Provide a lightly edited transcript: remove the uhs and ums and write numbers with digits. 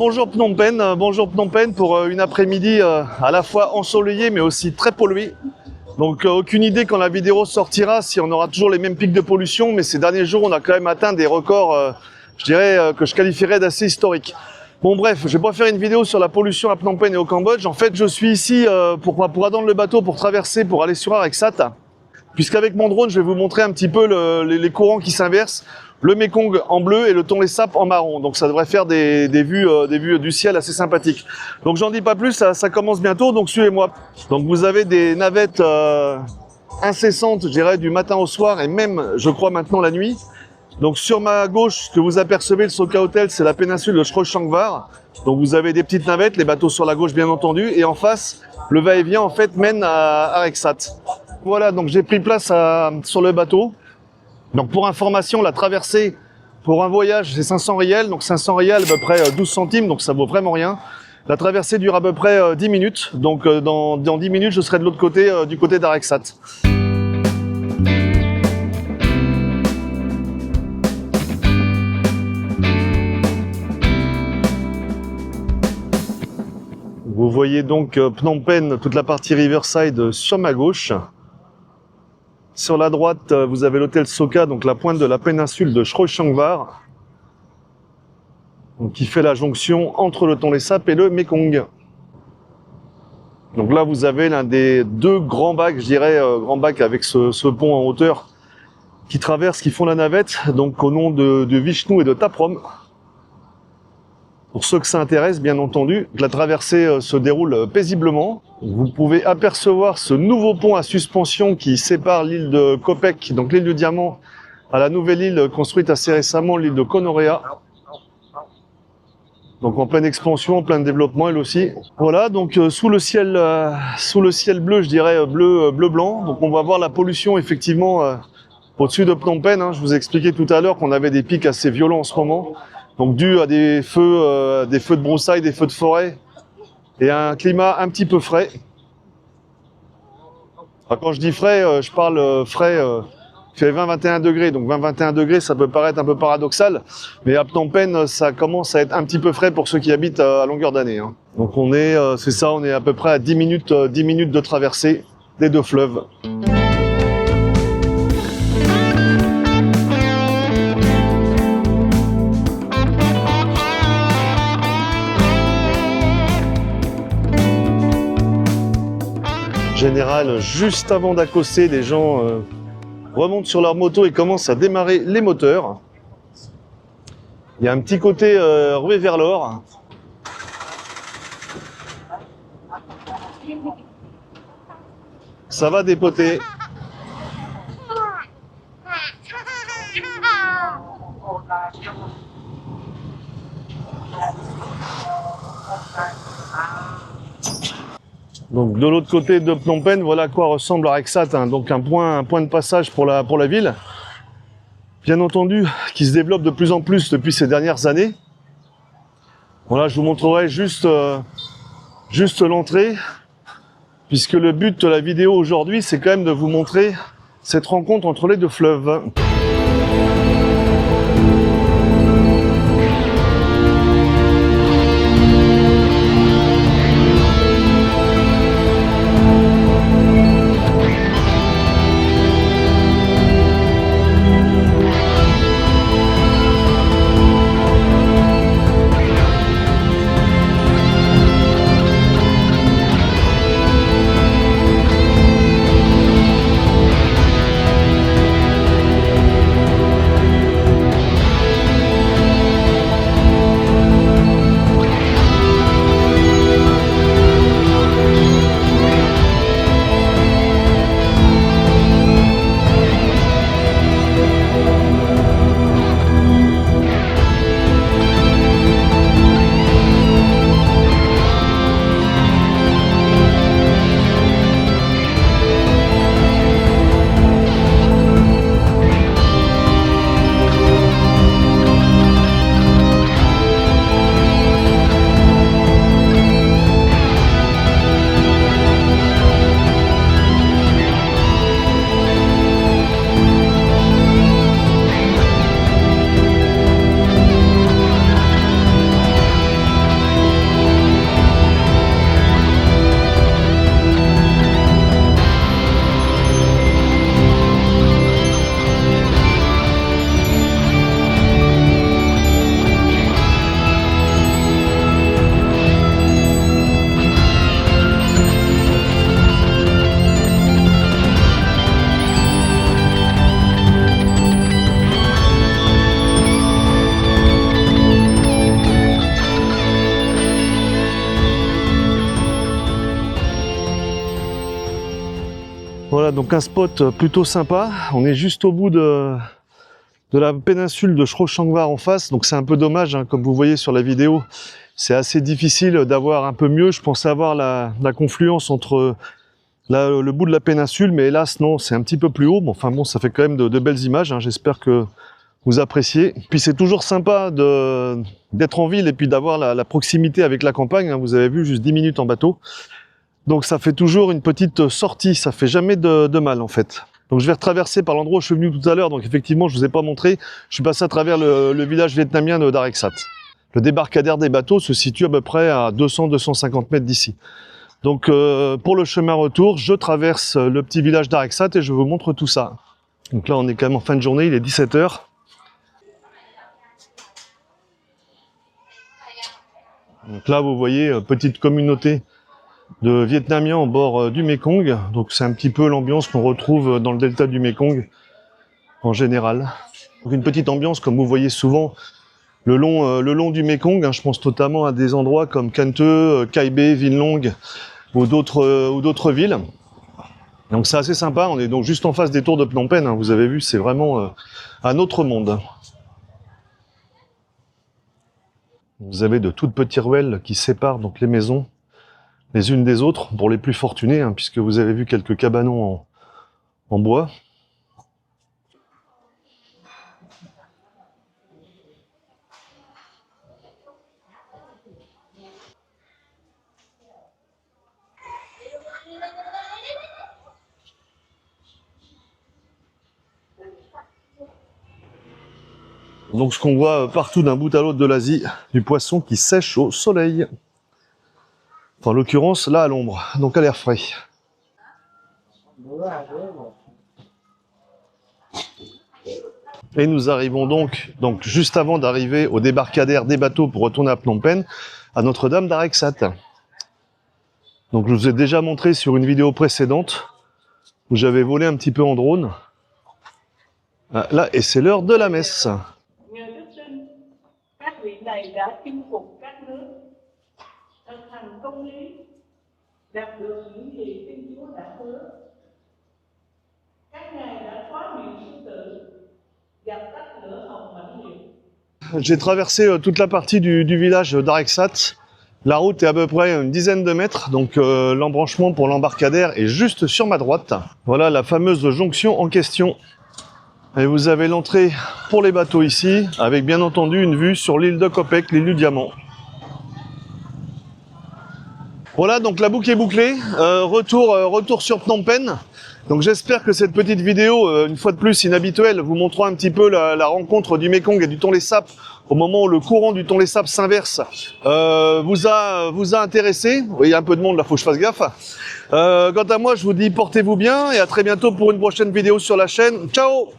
bonjour Phnom Penh pour une après-midi à la fois ensoleillée mais aussi très polluée. Donc aucune idée quand la vidéo sortira si on aura toujours les mêmes pics de pollution, mais ces derniers jours on a quand même atteint des records, je dirais, que je qualifierais d'assez historiques. Bon bref, je vais pas faire une vidéo sur la pollution à Phnom Penh et au Cambodge. En fait, je suis ici pour attendre le bateau pour traverser, pour aller sur Araxat. Puisqu'avec mon drone, je vais vous montrer un petit peu les courants qui s'inversent. Le Mekong en bleu et le Tonlé Sap en marron. Donc ça devrait faire des vues du ciel assez sympathiques. Donc j'en dis pas plus, ça commence bientôt, donc suivez-moi. Donc vous avez des navettes incessantes, je dirais, du matin au soir et même, je crois, maintenant la nuit. Donc sur ma gauche, ce que vous apercevez, le Soka Hotel, c'est la péninsule de Chroe Changvar. Donc vous avez des petites navettes, les bateaux sur la gauche bien entendu, et en face, le va-et-vient en fait mène à Araxat. Voilà, donc j'ai pris place sur le bateau. Donc pour information, la traversée pour un voyage, c'est 500 riels. Donc 500 riels, à peu près 12 centimes, donc ça vaut vraiment rien. La traversée dure à peu près 10 minutes. Donc dans 10 minutes, je serai de l'autre côté, du côté d'Araxat. Vous voyez donc Phnom Penh, toute la partie Riverside sur ma gauche. Sur la droite, vous avez l'hôtel Soka, donc la pointe de la péninsule de Chroe Changvar, qui fait la jonction entre le Tonlé Sap et le Mekong. Donc là, vous avez l'un des deux grands bacs, je dirais, grand bac avec ce pont en hauteur qui font la navette, donc au nom de Vishnu et de Taprom. Pour ceux que ça intéresse, bien entendu, la traversée se déroule paisiblement. Vous pouvez apercevoir ce nouveau pont à suspension qui sépare l'île de Kopek, donc l'île du Diamant, à la nouvelle île construite assez récemment, l'île de Konorea. Donc en pleine expansion, en plein développement, elle aussi. Voilà, donc sous le ciel bleu, je dirais bleu-blanc. Donc on va voir la pollution effectivement au-dessus de Phnom Penh. Hein. Je vous ai expliqué tout à l'heure qu'on avait des pics assez violents en ce moment. Donc dû à des feux de broussailles, des feux de forêt et un climat un petit peu frais. Alors, quand je dis frais, je parle frais, il fait 20-21 degrés. Donc 20-21 degrés, ça peut paraître un peu paradoxal, mais à Phnom Penh, ça commence à être un petit peu frais pour ceux qui habitent à longueur d'année. Hein. Donc on est, c'est ça, on est à peu près à 10 minutes de traversée des deux fleuves. Général, juste avant d'accoster, les gens remontent sur leur moto et commencent à démarrer les moteurs. Il y a un petit côté ruée vers l'or. Ça va dépoter. Donc de l'autre côté de Phnom Penh, voilà à quoi ressemble Araxat, hein. Donc un point de passage pour la ville, bien entendu, qui se développe de plus en plus depuis ces dernières années. Voilà, je vous montrerai juste l'entrée, puisque le but de la vidéo aujourd'hui, c'est quand même de vous montrer cette rencontre entre les deux fleuves. Voilà, donc un spot plutôt sympa. On est juste au bout de la péninsule de Chro-Changwar en face, donc c'est un peu dommage, hein, comme vous voyez sur la vidéo, c'est assez difficile d'avoir un peu mieux. Je pensais avoir la confluence entre le bout de la péninsule, mais hélas non, c'est un petit peu plus haut. Bon, enfin bon, ça fait quand même de belles images, hein. J'espère que vous appréciez. Puis c'est toujours sympa d'être en ville et puis d'avoir la proximité avec la campagne, hein. Vous avez vu, juste 10 minutes en bateau. Donc ça fait toujours une petite sortie, ça fait jamais de mal en fait. Donc je vais retraverser par l'endroit où je suis venu tout à l'heure, donc effectivement je vous ai pas montré, je suis passé à travers le village vietnamien de Dareksat. Le débarcadère des bateaux se situe à peu près à 200-250 mètres d'ici. Donc pour le chemin retour, je traverse le petit village d'Areksat et je vous montre tout ça. Donc là on est quand même en fin de journée, il est 17 h. Donc là vous voyez, petite communauté de Vietnamiens au bord du Mekong. Donc c'est un petit peu l'ambiance qu'on retrouve dans le delta du Mekong en général. Donc une petite ambiance comme vous voyez souvent le long du Mekong, hein. Je pense notamment à des endroits comme Can Tho, Cai Be, Vinh Long ou d'autres villes. Donc c'est assez sympa, on est donc juste en face des tours de Phnom Penh, hein. Vous avez vu, c'est vraiment un autre monde. Vous avez de toutes petites ruelles qui séparent donc les maisons les unes des autres, pour les plus fortunés, hein, puisque vous avez vu quelques cabanons en bois. Donc ce qu'on voit partout d'un bout à l'autre de l'Asie, du poisson qui sèche au soleil. Enfin, en l'occurrence, là à l'ombre, donc à l'air frais. Et nous arrivons donc juste avant d'arriver au débarcadère des bateaux pour retourner à Phnom Penh, à Notre-Dame d'Areksat. Donc je vous ai déjà montré sur une vidéo précédente, où j'avais volé un petit peu en drone. Là, et c'est l'heure de la messe. J'ai traversé toute la partie du village d'Areksat. La route est à peu près une dizaine de mètres, donc l'embranchement pour l'embarcadère est juste sur ma droite. Voilà la fameuse jonction en question. Et vous avez l'entrée pour les bateaux ici, avec bien entendu une vue sur l'île de Koh Pek, l'île du Diamant. Voilà, donc la boucle est bouclée. Retour sur Phnom Penh. Donc j'espère que cette petite vidéo, une fois de plus inhabituelle, vous montrera un petit peu la rencontre du Mekong et du Tonlé Sap au moment où le courant du Tonlé Sap s'inverse vous a intéressé. Oui, il y a un peu de monde là, faut que je fasse gaffe. Quant à moi, je vous dis portez-vous bien et à très bientôt pour une prochaine vidéo sur la chaîne. Ciao!